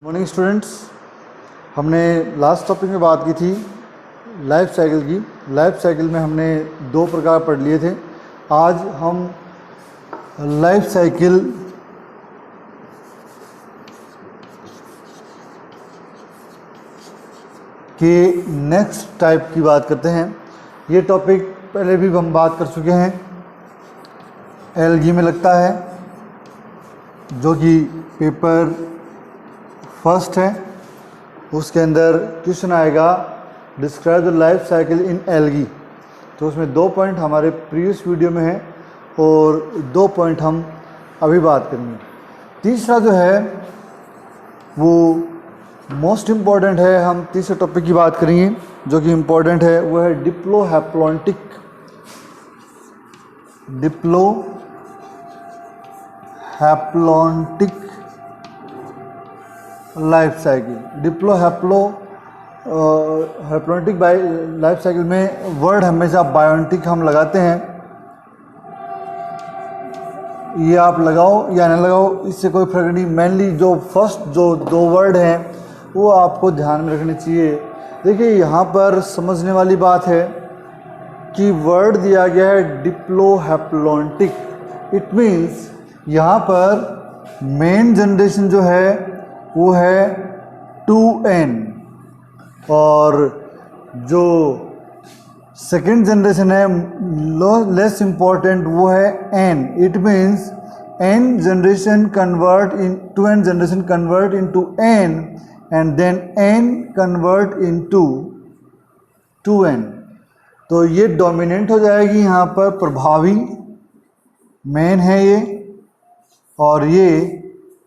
Morning students, हमने last topic में बात की थी लाइफ साइकिल की। लाइफ साइकिल में हमने दो प्रकार पढ़ लिए थे। आज हम लाइफ साइकिल के नेक्स्ट टाइप की बात करते हैं। ये टॉपिक पहले भी हम बात कर चुके हैं, एलगी में लगता है, जो कि पेपर फर्स्ट है। उसके अंदर क्वेश्चन आएगा describe the life cycle in algae. तो उसमें 2 पॉइंट हमारे प्रीवियस वीडियो में है और 2 पॉइंट हम अभी बात करेंगे। तीसरा जो है वो मोस्ट इम्पॉर्टेंट है, हम तीसरे टॉपिक की बात करेंगे जो कि इम्पॉर्टेंट है, वो है diplohaplontic life cycle. Haplontic life cycle में वर्ड हमेशा बायोन्टिक हम लगाते हैं। ये आप लगाओ या ना लगाओ, इससे कोई फर्क नहीं। मेनली जो फर्स्ट जो 2 वर्ड हैं वो आपको ध्यान में रखने चाहिए। देखिए, यहाँ पर समझने वाली बात है कि वर्ड दिया गया है डिप्लोहैप्लॉन्टिक। इट मीन्स यहाँ पर मेन जनरेशन जो है वो है 2n और जो सेकेंड जनरेशन है लेस इम्पॉर्टेंट वो है n। It means n generation convert in 2n generation convert into n and then n convert into 2n। तो ये डोमिनेंट हो जाएगी यहाँ पर, प्रभावी मेन है ये, और ये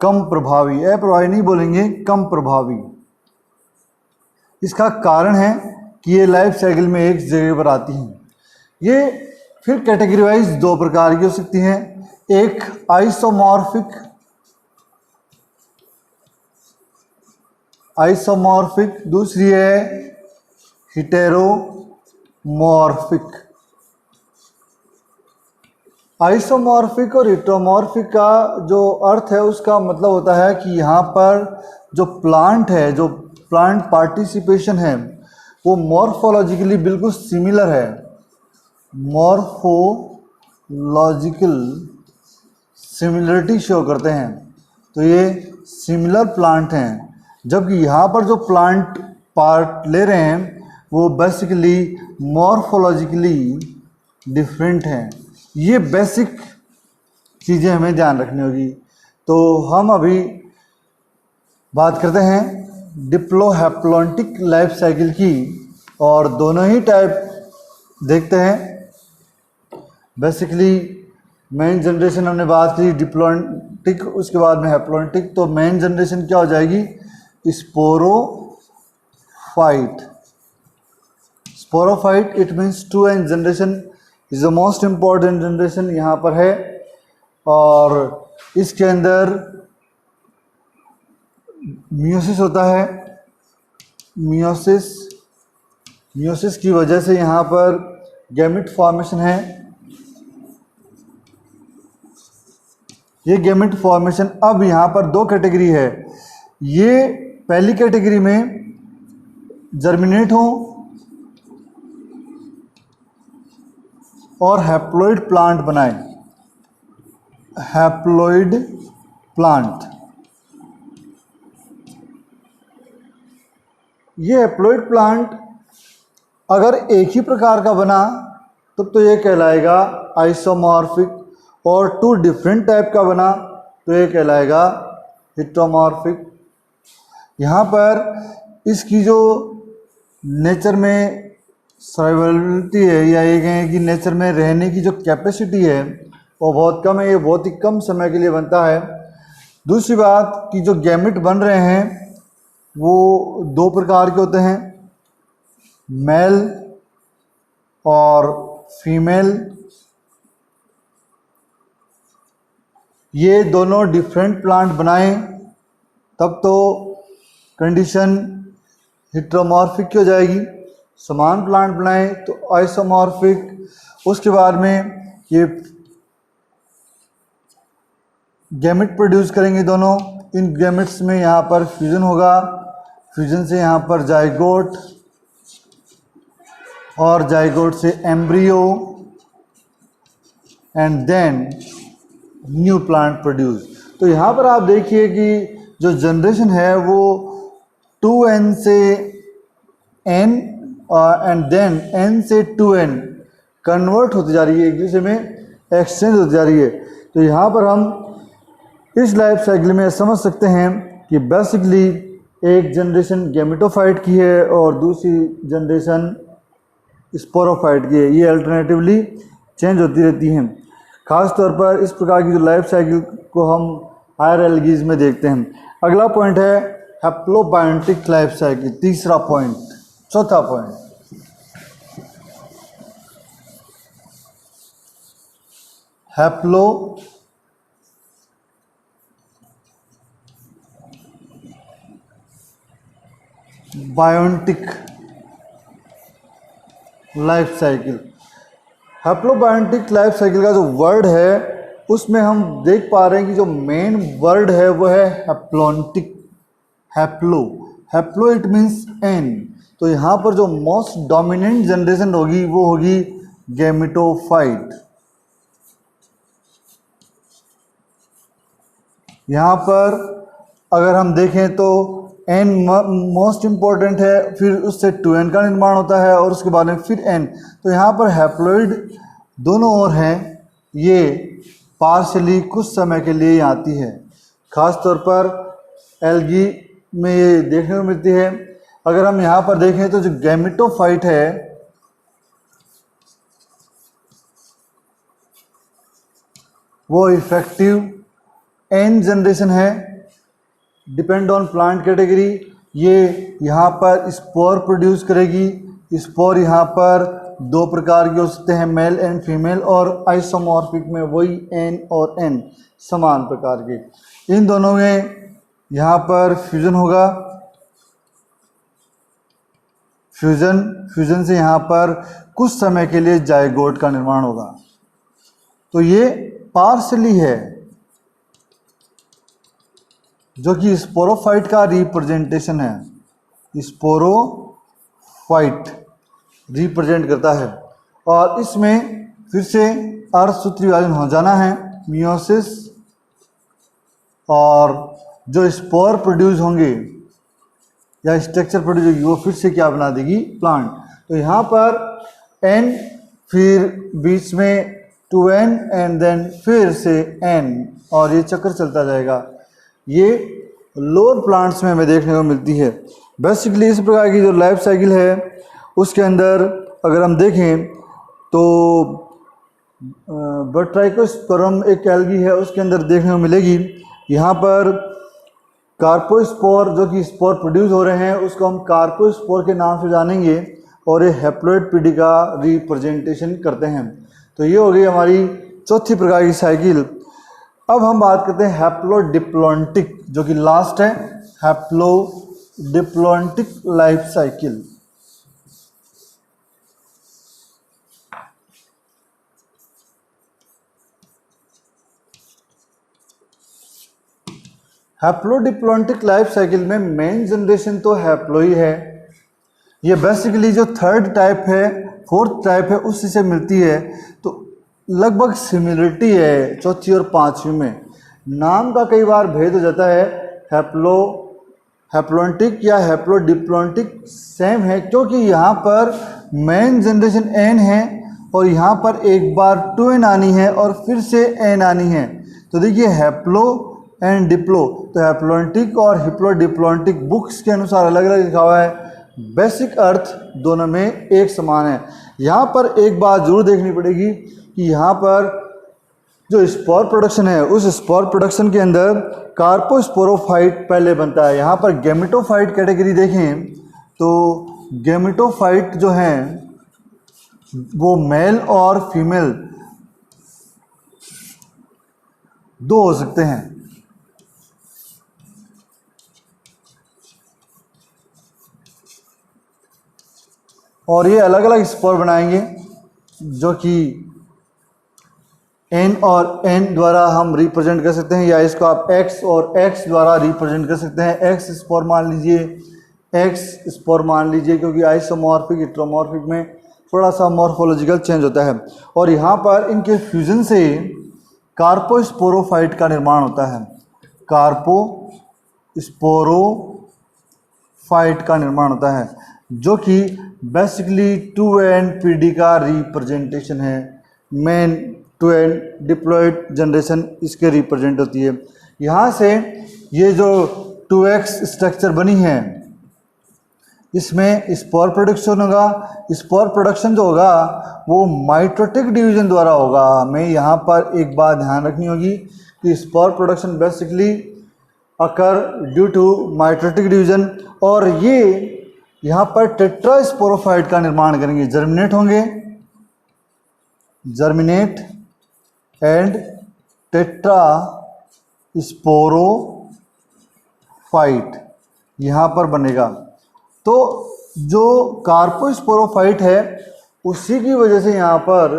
कम प्रभावी, अप्रभावी नहीं बोलेंगे, कम प्रभावी। इसका कारण है कि ये लाइफ साइकिल में एक जगह पर आती हैं। ये फिर कैटेगरी वाइज 2 प्रकार की हो सकती हैं, एक आइसोमॉर्फिक, दूसरी है हेटेरोमॉर्फिक। आइसोमॉर्फिक और हेटेरोमॉर्फिक का जो अर्थ है उसका मतलब होता है कि यहाँ पर जो प्लांट है, जो प्लांट पार्टिसिपेशन है, वो मॉर्फोलॉजिकली बिल्कुल सिमिलर है। मॉर्फोलॉजिकल सिमिलरिटी शो करते हैं, तो ये सिमिलर प्लांट हैं। जबकि यहाँ पर जो प्लांट पार्ट ले रहे हैं वो बेसिकली मॉर्फोलॉजिकली डिफरेंट हैं। ये बेसिक चीज़ें हमें ध्यान रखनी होगी। तो हम अभी बात करते हैं डिप्लोहैप्लॉन्टिक लाइफ साइकिल की, और दोनों ही टाइप देखते हैं। बेसिकली मेन जनरेशन हमने बात की डिप्लॉन्टिक, उसके बाद में हैप्लॉन्टिक। तो मेन जनरेशन क्या हो जाएगी? Sporophyte. It means 2n generation is the most important generation यहाँ पर है, और इसके अंदर मियोसिस होता है। मियोसिस की वजह से यहाँ पर गैमेट फॉर्मेशन है। ये गैमेट फॉर्मेशन अब यहाँ पर 2 कैटेगरी है। ये पहली कैटेगरी में जर्मिनेट हो और हैप्लॉइड प्लांट बनाए। हैप्लॉइड प्लांट, ये हैप्लॉइड प्लांट अगर एक ही प्रकार का बना तब तो ये कहलाएगा आइसोमॉर्फिक, और 2 डिफरेंट टाइप का बना तो ये कहलाएगा हेटेरोमॉर्फिक। यहाँ पर इसकी जो नेचर में सर्वाइवलिटी है, या ये कहें कि नेचर में रहने की जो कैपेसिटी है वो बहुत कम है। ये बहुत ही कम समय के लिए बनता है। दूसरी बात कि जो गैमेट बन रहे हैं वो 2 प्रकार के होते हैं, मेल और फीमेल। ये दोनों डिफरेंट प्लांट बनाएं तब तो कंडीशन हेटेरोमॉर्फिक की हो जाएगी। समान प्लांट बनाएं तो आइसोमॉर्फिक। उसके बाद में ये गैमेट प्रोड्यूस करेंगे दोनों, इन गैमेट्स में यहाँ पर फ्यूजन होगा, फ्यूजन से यहाँ पर जाइगोट और जाइगोट से embryo and then new plant produce. तो यहाँ पर आप देखिए कि जो जनरेशन है वो 2n से n एंड देन n से 2n कन्वर्ट होती जा रही है, एक दूसरे में एक्सचेंज होती जा रही है। तो यहाँ पर हम इस लाइफ साइकिल में समझ सकते हैं कि बेसिकली एक जनरेशन गैमेटोफाइट की है और दूसरी जनरेशन स्पोरोफाइट की है। ये अल्टरनेटिवली चेंज होती रहती हैं। खास तौर पर इस प्रकार की जो लाइफ साइकिल को हम हायर एल्गीज में देखते हैं। अगला पॉइंट है हैप्लोबायोटिक लाइफ साइकिल, तीसरा पॉइंट, चौथा point. Haplobiontic life cycle. Haplobiontic life cycle का जो वर्ड है उसमें हम देख पा रहे हैं कि जो मेन वर्ड है वो है haplontic. Haplo it means n. तो यहाँ पर जो मोस्ट डोमिनेंट जनरेशन होगी वो होगी गैमेटोफाइट। यहाँ पर अगर हम देखें तो एन मोस्ट इम्पॉर्टेंट है, फिर उससे 2n का निर्माण होता है और उसके बाद में फिर n। तो यहाँ पर हैप्लोइड दोनों ओर हैं, ये पार्शली कुछ समय के लिए आती है। खास तौर पर एल्गी में ये देखने को मिलती है। अगर हम यहाँ पर देखें तो जो गैमेटोफाइट है वो इफेक्टिव n जनरेशन है, डिपेंड ऑन प्लांट कैटेगरी। ये यहाँ पर स्पोर प्रोड्यूस करेगी। स्पोर यहाँ पर दो प्रकार के हो सकते हैं, मेल एंड फीमेल, और आइसोमॉर्फिक में वही n और n समान प्रकार के। इन दोनों में यहाँ पर फ्यूजन होगा। फ्यूजन से यहाँ पर कुछ समय के लिए जाइगोट का निर्माण होगा। तो ये पार्शली है, जो कि स्पोरोफाइट का रिप्रेजेंटेशन है। स्पोरोफाइट रिप्रेजेंट करता है और इसमें फिर से अर्धसूत्री विभाजन हो जाना है, मियोसिस, और जो स्पोर प्रोड्यूस होंगे या स्ट्रक्चर प्रोड्यूस होगी वो फिर से क्या बना देगी, प्लांट। तो यहाँ पर n, फिर बीच में 2n एंड देन फिर से n, और ये चक्कर चलता जाएगा। ये लोअर प्लांट्स में हमें देखने को मिलती है। बेसिकली इस प्रकार की जो लाइफ साइकिल है उसके अंदर अगर हम देखें तो बट्राइकोस्पोरम एक एल्गी है, उसके अंदर देखने को मिलेगी। यहाँ पर कार्पोस्पोर जो कि स्पोर प्रोड्यूस हो रहे हैं उसको हम कार्पोस्पोर के नाम से जानेंगे और ये हैप्लोइड पीढ़ी का रिप्रेजेंटेशन करते हैं। तो ये हो गई हमारी चौथी प्रकार की साइकिल। अब हम बात करते हैं हैप्लोडिप्लॉन्टिक, जो कि लास्ट है, haplodiplontic life cycle. Haplodiplontic life cycle में मेन जनरेशन तो हैप्लो ही है। ये बेसिकली जो थर्ड टाइप है, फोर्थ टाइप है, उसी से मिलती है। तो लगभग सिमिलरिटी है चौथी और पांचवी में। नाम का कई बार भेद हो जाता है। हैप्लोन्टिक या हैप्लोडिप्लॉन्टिक सेम है, क्योंकि यहाँ पर मेन जनरेशन n है और यहाँ पर एक बार 2n आनी है और फिर से n आनी है। तो देखिए हैप्लो एंड डिप्लो, तो हैप्लोन्टिक और हैप्लोडिप्लॉन्टिक बुक्स के अनुसार अलग अलग लिखा हुआ है, बेसिक अर्थ दोनों में एक समान है। यहाँ पर एक बात जरूर देखनी पड़ेगी कि यहाँ पर जो स्पोर प्रोडक्शन है उस स्पोर प्रोडक्शन के अंदर कार्पोस्पोरोफाइट पहले बनता है। यहाँ पर गैमेटोफाइट कैटेगरी देखें तो गैमेटोफाइट जो हैं वो मेल और फीमेल दो हो सकते हैं। और ये अलग अलग स्पोर बनाएंगे जो कि n और n द्वारा हम रिप्रेजेंट कर सकते हैं, या इसको आप x और x द्वारा रिप्रेजेंट कर सकते हैं। x स्पोर मान लीजिए, x स्पोर मान लीजिए, क्योंकि आइसोमॉर्फिक हेटेरोमॉर्फिक में थोड़ा सा मॉर्फोलॉजिकल चेंज होता है। और यहाँ पर इनके फ्यूजन से कार्पोस्पोरोफाइट का निर्माण होता है। कार्पोस्पोरोफाइट का निर्माण होता है, जो कि बेसिकली 2n पीडी का रिप्रेजेंटेशन है। मेन 2n डिप्लॉयड जनरेशन इसके रिप्रेजेंट होती है। यहाँ से ये जो 2x स्ट्रक्चर बनी है, इसमें स्पोर प्रोडक्शन होगा। स्पोर प्रोडक्शन जो होगा वो माइटोटिक डिवीजन द्वारा होगा। हमें यहाँ पर एक बात ध्यान रखनी होगी कि spore production basically occur due to mitotic division, और ये यहाँ पर टेट्रास्पोरोफाइट का निर्माण करेंगे, जर्मिनेट होंगे, जर्मिनेट एंड टेट्रास्पोरोफाइट यहाँ पर बनेगा। तो जो कार्पोस्पोरोफाइट है उसी की वजह से यहाँ पर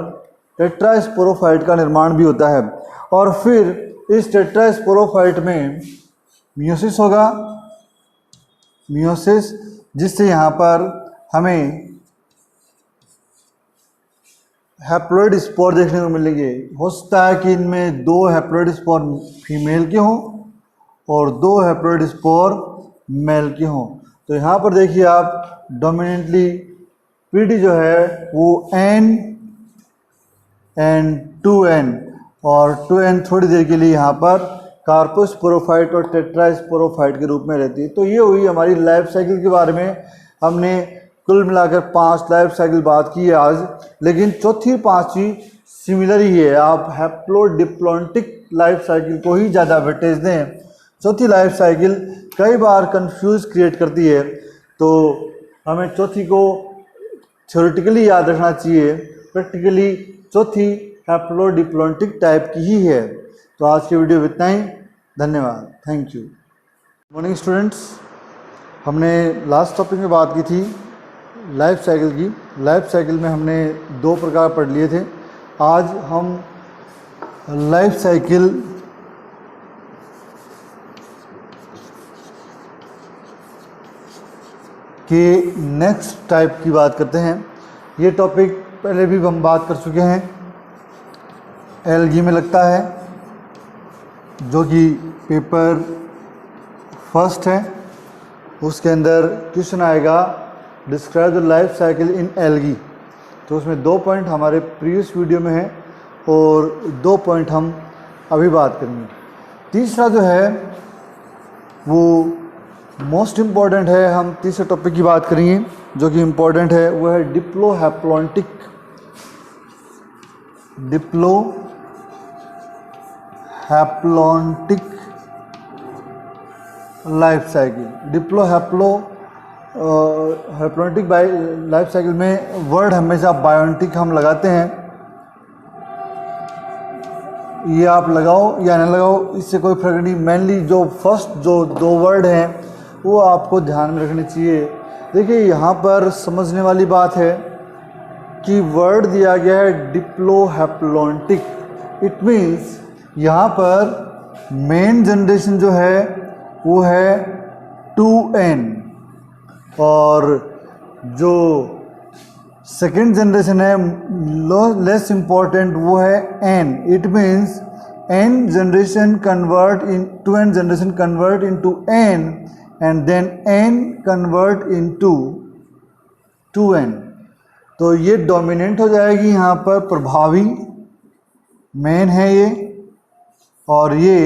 टेट्रास्पोरोफाइट का निर्माण भी होता है। और फिर इस टेट्रास्पोरोफाइट में मियोसिस होगा, मियोसिस, जिससे यहाँ पर हमें हैप्लॉइड स्पोर देखने को मिलेंगे। हो सकता है कि इनमें 2 हैप्लॉइड स्पोर फीमेल के हों और 2 हैप्लॉइड स्पोर मेल के हों। तो यहाँ पर देखिए आप डोमिनेंटली पीडी जो है वो n एंड 2n, और 2n थोड़ी देर के लिए यहाँ पर कार्पोस्पोरोफाइट और टेट्रास्पोरोफाइट के रूप में रहती है। तो ये हुई हमारी लाइफ साइकिल के बारे में। हमने कुल मिलाकर 5 लाइफ साइकिल बात की है आज, लेकिन चौथी पांचवी सिमिलर ही है। आप हैप्लोडिप्लॉन्टिक लाइफ साइकिल को ही ज़्यादा वेटेज दें। चौथी लाइफ साइकिल कई बार कंफ्यूज क्रिएट करती है, तो हमें चौथी को थ्योरेटिकली याद रखना चाहिए। प्रैक्टिकली चौथी हैप्लोडिप्लॉन्टिक टाइप की ही है। तो आज की वीडियो में इतना ही। धन्यवाद, थैंक यू। मॉर्निंग स्टूडेंट्स, हमने लास्ट टॉपिक में बात की थी लाइफ साइकिल की। लाइफ साइकिल में हमने 2 प्रकार पढ़ लिए थे। आज हम लाइफ साइकिल के नेक्स्ट टाइप की बात करते हैं। ये टॉपिक पहले भी हम बात कर चुके हैं, एलगी में लगता है, जो कि पेपर फर्स्ट है। उसके अंदर क्वेश्चन आएगा describe the life cycle in algae. तो उसमें 2 पॉइंट हमारे प्रीवियस वीडियो में है और 2 पॉइंट हम अभी बात करेंगे। तीसरा जो है वो मोस्ट इम्पॉर्टेंट है। हम तीसरे टॉपिक की बात करेंगे जो कि इम्पॉर्टेंट है, वो है diplohaplontic life cycle. Haplontic life cycle में वर्ड हमेशा बायोन्टिक हम लगाते हैं। ये आप लगाओ या ना लगाओ, इससे कोई फर्क नहीं। मेनली जो फर्स्ट जो 2 वर्ड हैं वो आपको ध्यान में रखने चाहिए। देखिए यहाँ पर समझने वाली बात है कि वर्ड दिया गया है डिप्लोहैप्लॉन्टिक। इट मीन्स यहाँ पर मेन जनरेशन जो है वो है 2n, और जो सेकेंड जनरेशन है लेस इम्पॉर्टेंट वो है n। It means n generation convert in 2n generation convert into n and then n convert into 2n। तो ये डोमिनेंट हो जाएगी यहाँ पर, प्रभावी मेन है ये, और ये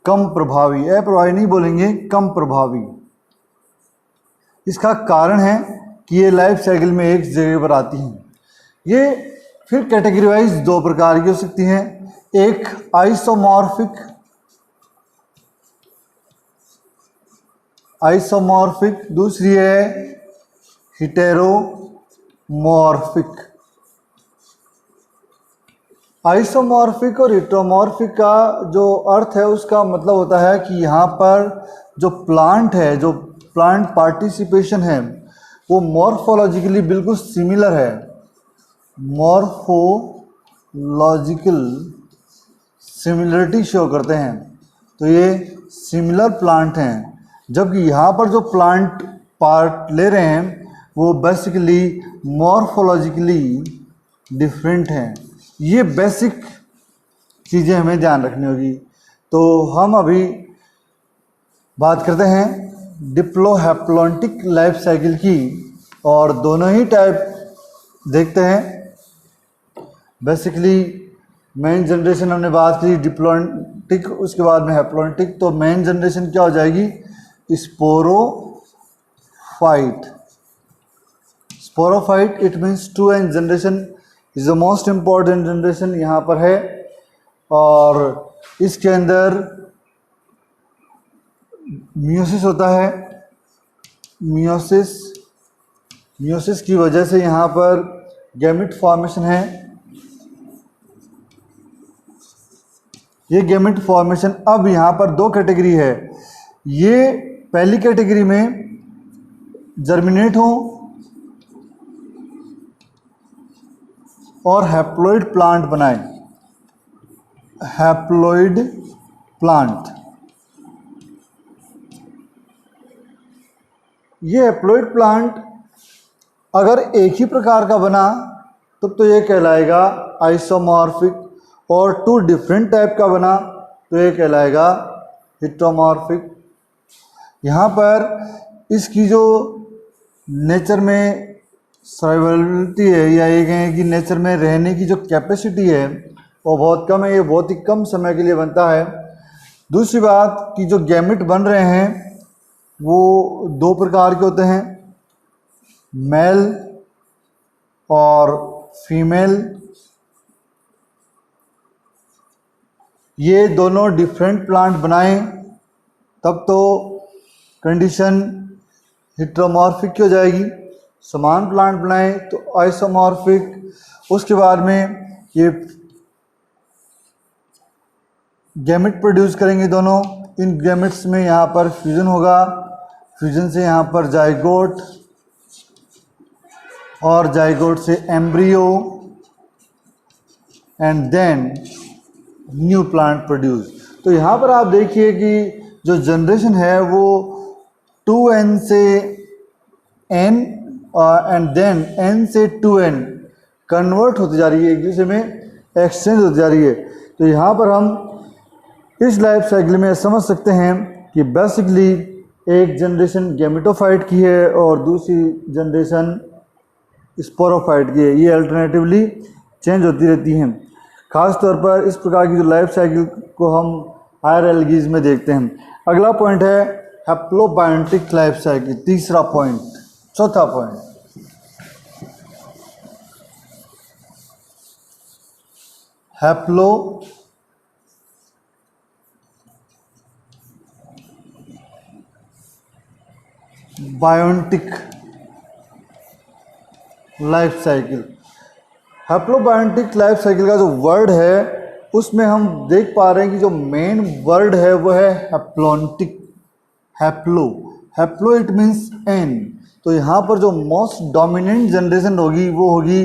कम प्रभावी, अप्रभावी नहीं बोलेंगे, कम प्रभावी। इसका कारण है कि ये लाइफ साइकिल में एक जगह पर आती हैं। ये फिर कैटेगरी वाइज 2 प्रकार की हो सकती हैं। एक आइसोमॉर्फिक, दूसरी है हेटेरोमॉर्फिक। आइसोमॉर्फिक और हेटेरोमॉर्फिक का जो अर्थ है उसका मतलब होता है कि यहाँ पर जो प्लांट है, जो प्लांट पार्टिसिपेशन है, वो मॉर्फोलॉजिकली बिल्कुल सिमिलर है। मॉर्फोलॉजिकल सिमिलरिटी शो करते हैं, तो ये सिमिलर प्लांट हैं। जबकि यहाँ पर जो प्लांट पार्ट ले रहे हैं वो बेसिकली मॉर्फोलॉजिकली डिफरेंट हैं। ये बेसिक चीज़ें हमें ध्यान रखनी होगी। तो हम अभी बात करते हैं डिप्लोहैप्लॉन्टिक लाइफ साइकिल की, और दोनों ही टाइप देखते हैं। बेसिकली मेन जनरेशन हमने बात की डिप्लॉन्टिक, उसके बाद में हैप्लॉन्टिक। तो मेन जनरेशन क्या हो जाएगी? Sporophyte. Sporophyte it means 2n generation is the most important generation यहाँ पर है, और इसके अंदर मियोसिस होता है। मियोसिस की वजह से यहाँ पर गैमेट फॉर्मेशन है। ये गैमेट फॉर्मेशन अब यहाँ पर दो कैटेगरी है। ये पहली कैटेगरी में जर्मिनेट हो और हैप्लॉइड प्लांट बनाए। हैप्लॉइड प्लांट, ये हैप्लॉइड प्लांट अगर एक ही प्रकार का बना तब तो ये कहलाएगा आइसोमॉर्फिक, और 2 डिफरेंट टाइप का बना तो ये कहलाएगा हेटेरोमॉर्फिक। यहाँ पर इसकी जो नेचर में सर्वाइवलिटी है, या ये कहें कि नेचर में रहने की जो कैपेसिटी है वो बहुत कम है। ये बहुत ही कम समय के लिए बनता है। दूसरी बात कि जो गैमेट बन रहे हैं वो 2 प्रकार के होते हैं, मेल और फीमेल। ये दोनों डिफरेंट प्लांट बनाएं तब तो कंडीशन हेटेरोमॉर्फिक की हो जाएगी। समान प्लांट बनाएं तो आइसोमॉर्फिक। उसके बाद में ये गैमेट प्रोड्यूस करेंगे दोनों। इन गैमेट्स में यहाँ पर फ्यूजन होगा, फ्यूजन से यहाँ पर जाइगोट, और जाइगोट से embryo, and then new plant produce. तो यहाँ पर आप देखिए कि जो जनरेशन है वो 2n से n एंड देन n से 2n कन्वर्ट होती जा रही है, एक दूसरे में एक्सचेंज होती जा रही है। तो यहाँ पर हम इस लाइफ साइकिल में समझ सकते हैं कि बेसिकली एक जनरेशन गैमेटोफाइट की है और दूसरी जनरेशन स्पोरोफाइट की है। ये अल्टरनेटिवली चेंज होती रहती हैं। खास तौर पर इस प्रकार की जो लाइफ साइकिल को हम हायर एल्गीज में देखते हैं। अगला पॉइंट है हैप्लोबायोटिक लाइफ साइकिल, तीसरा पॉइंट। चौथा point, haplobiontic life cycle. Haplobiontic life cycle का जो वर्ड है उसमें हम देख पा रहे हैं कि जो मेन वर्ड है वो है haplontic. Haplo it means n। तो यहाँ पर जो मोस्ट डोमिनेंट जनरेशन होगी वो होगी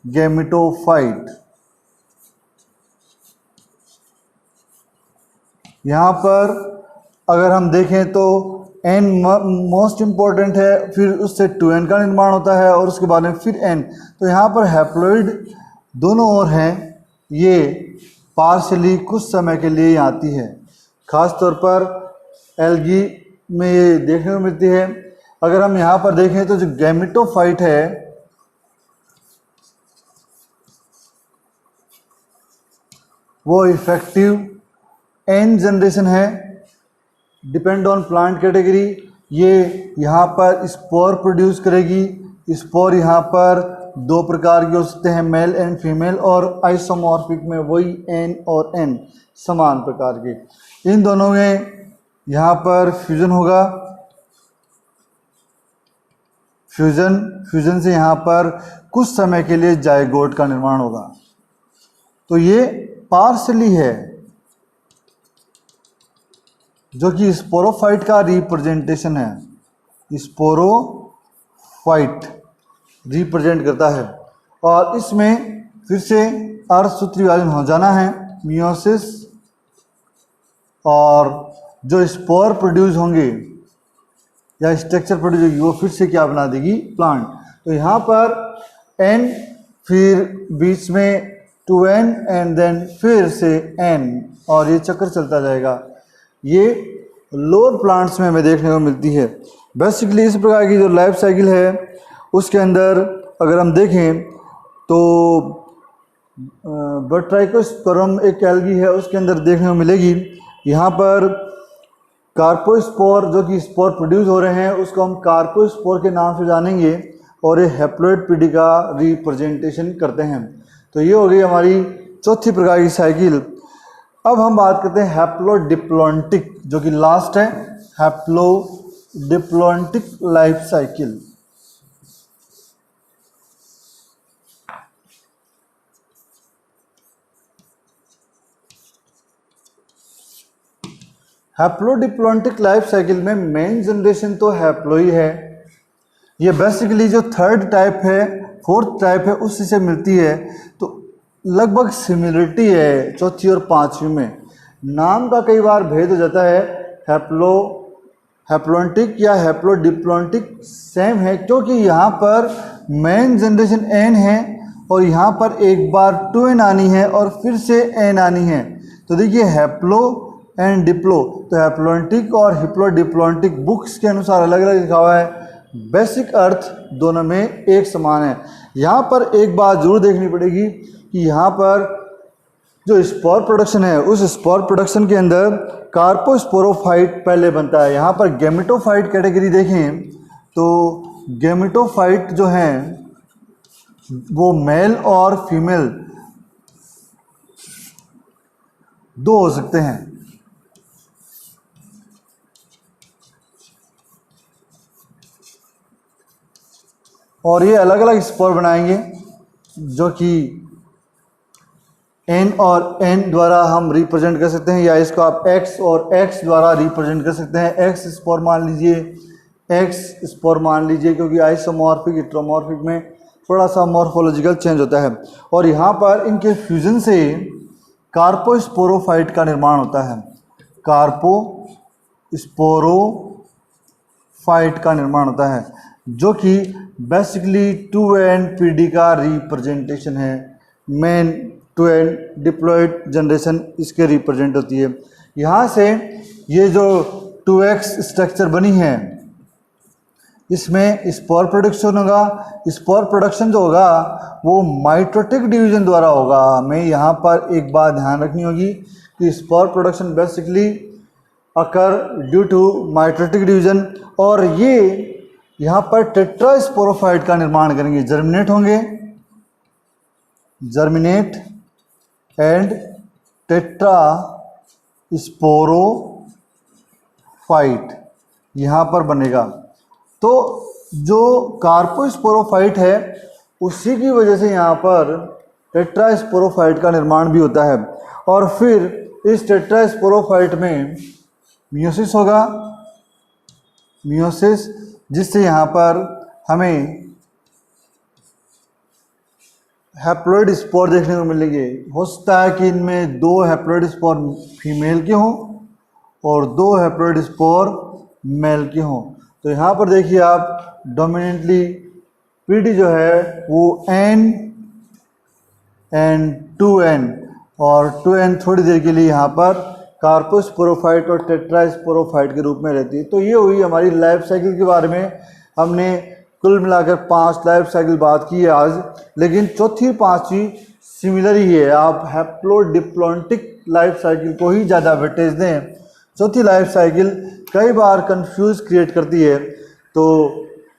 गैमेटोफाइट। यहाँ पर अगर हम देखें तो n मोस्ट इम्पॉर्टेंट है, फिर उससे 2n का निर्माण होता है और उसके बाद में फिर n। तो यहाँ पर हैप्लॉइड दोनों ओर हैं। ये पार्शली कुछ समय के लिए आती है। खास तौर पर एल्गी में ये देखने को मिलती है। अगर हम यहाँ पर देखें तो जो गैमेटोफाइट है वो इफेक्टिव n जनरेशन है, डिपेंड ऑन प्लांट कैटेगरी। ये यहाँ पर स्पोर प्रोड्यूस करेगी। स्पोर यहाँ पर 2 प्रकार के हो सकते हैं, मेल एंड फीमेल, और आइसोमॉर्फिक में वही n और n समान प्रकार के। इन दोनों में यहाँ पर फ्यूजन होगा। फ्यूजन से यहाँ पर कुछ समय के लिए जाइगोट का निर्माण होगा। तो ये पार्शली है, जो कि स्पोरोफाइट का रिप्रेजेंटेशन है। स्पोरोफाइट रिप्रेजेंट करता है, और इसमें फिर से अर्धसूत्री विभाजन हो जाना है, मियोसिस और जो स्पोर प्रोड्यूस होंगे या स्ट्रक्चर प्रोड्यूस होगी वो फिर से क्या बना देगी, प्लांट। तो यहाँ पर n, फिर बीच में 2n एंड देन फिर से n, और ये चक्कर चलता जाएगा। ये लोअर प्लांट्स में हमें देखने को मिलती है। बेसिकली इस प्रकार की जो लाइफ साइकिल है उसके अंदर अगर हम देखें तो बट्राइकोस्पोरम एक एल्गी है, उसके अंदर देखने को मिलेगी। यहाँ पर कार्पोस्पोर जो कि स्पोर प्रोड्यूस हो रहे हैं उसको हम कार्पोस्पोर के नाम से जानेंगे, और ये हैप्लॉइड पीढ़ी का रिप्रेजेंटेशन करते हैं। तो ये हो गई हमारी चौथी प्रकार की साइकिल। अब हम बात करते हैं हैप्लोडिप्लॉन्टिक, जो कि लास्ट है, haplodiplontic life cycle. Haplodiplontic life cycle में मेन जनरेशन तो हैप्लो ही है। ये बेसिकली जो थर्ड टाइप है, फोर्थ टाइप है, उससे से मिलती है। तो लगभग सिमिलरिटी है चौथी और पांचवी में। नाम का कई बार भेद हो जाता है, हैप्लोडिप्लॉन्टिक या हैप्लोडिप्लॉन्टिक सेम है, क्योंकि यहाँ पर मेन जनरेशन n है और यहाँ पर एक बार 2n आनी है और फिर से n आनी है। तो देखिए हैप्लो एंड डिप्लो, तो हैप्लोडिप्लॉन्टिक और हैप्लोडिप्लॉन्टिक बुक्स के अनुसार अलग अलग लिखा हुआ है, बेसिक अर्थ दोनों में एक समान है। यहाँ पर एक बात जरूर देखनी पड़ेगी कि यहाँ पर जो स्पोर प्रोडक्शन है उस स्पोर प्रोडक्शन के अंदर कार्पोस्पोरोफाइट पहले बनता है। यहाँ पर गैमेटोफाइट कैटेगरी देखें तो गैमेटोफाइट जो हैं वो मेल और फीमेल दो हो सकते हैं। और ये अलग अलग स्पोर बनाएंगे जो कि n और n द्वारा हम रिप्रेजेंट कर सकते हैं, या इसको आप x और x द्वारा रिप्रेजेंट कर सकते हैं। x स्पोर मान लीजिए, x स्पोर मान लीजिए, क्योंकि आइसोमॉर्फिक हेटेरोमॉर्फिक में थोड़ा सा मॉर्फोलॉजिकल चेंज होता है। और यहाँ पर इनके फ्यूजन से कार्पोस्पोरोफाइट का निर्माण होता है। कार्पोस्पोरोफाइट का निर्माण होता है जो कि बेसिकली 2n पीढ़ी का रिप्रेजेंटेशन है। मेन 2n डिप्लॉयड जनरेशन इसके रिप्रेजेंट होती है। यहाँ से ये जो 2x स्ट्रक्चर बनी है इसमें स्पोर प्रोडक्शन होगा। स्पोर प्रोडक्शन जो होगा वो माइटोटिक डिवीजन द्वारा होगा। हमें यहाँ पर एक बात ध्यान रखनी होगी कि spore production basically occur due to mitotic division, और ये यहाँ पर टेट्रास्पोरोफाइट का निर्माण करेंगे, जर्मिनेट होंगे, जर्मिनेट एंड टेट्रास्पोरोफाइट यहाँ पर बनेगा। तो जो कार्पोस्पोरोफाइट है उसी की वजह से यहाँ पर टेट्रास्पोरोफाइट का निर्माण भी होता है। और फिर इस टेट्रास्पोरोफाइट में मियोसिस होगा, मियोसिस, जिससे यहाँ पर हमें हैप्लॉइड स्पोर देखने को मिलेंगे। हो सकता है कि इनमें 2 हैप्लॉइड स्पोर फीमेल के हों और 2 हैप्लॉइड स्पोर मेल के हों। तो यहाँ पर देखिए आप डोमिनेंटली पीढ़ी जो है वो n एंड 2n, और 2n थोड़ी देर के लिए यहाँ पर कार्पोस्पोरोफाइट और टेट्रास्पोरोफाइट के रूप में रहती है। तो ये हुई हमारी लाइफ साइकिल के बारे में। हमने कुल मिलाकर 5 लाइफ साइकिल बात की है आज, लेकिन चौथी पांचवी सिमिलर ही है। आप हैप्लोडिप्लॉन्टिक लाइफ साइकिल को ही ज़्यादा वेटेज दें। चौथी लाइफ साइकिल कई बार कंफ्यूज क्रिएट करती है, तो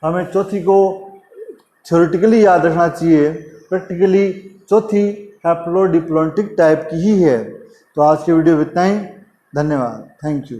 हमें चौथी को थ्योरेटिकली याद रखना चाहिए, प्रैक्टिकली चौथी हैप्लोडिप्लॉन्टिक टाइप की ही है। तो आज की वीडियो में इतना ही। धन्यवाद, थैंक यू।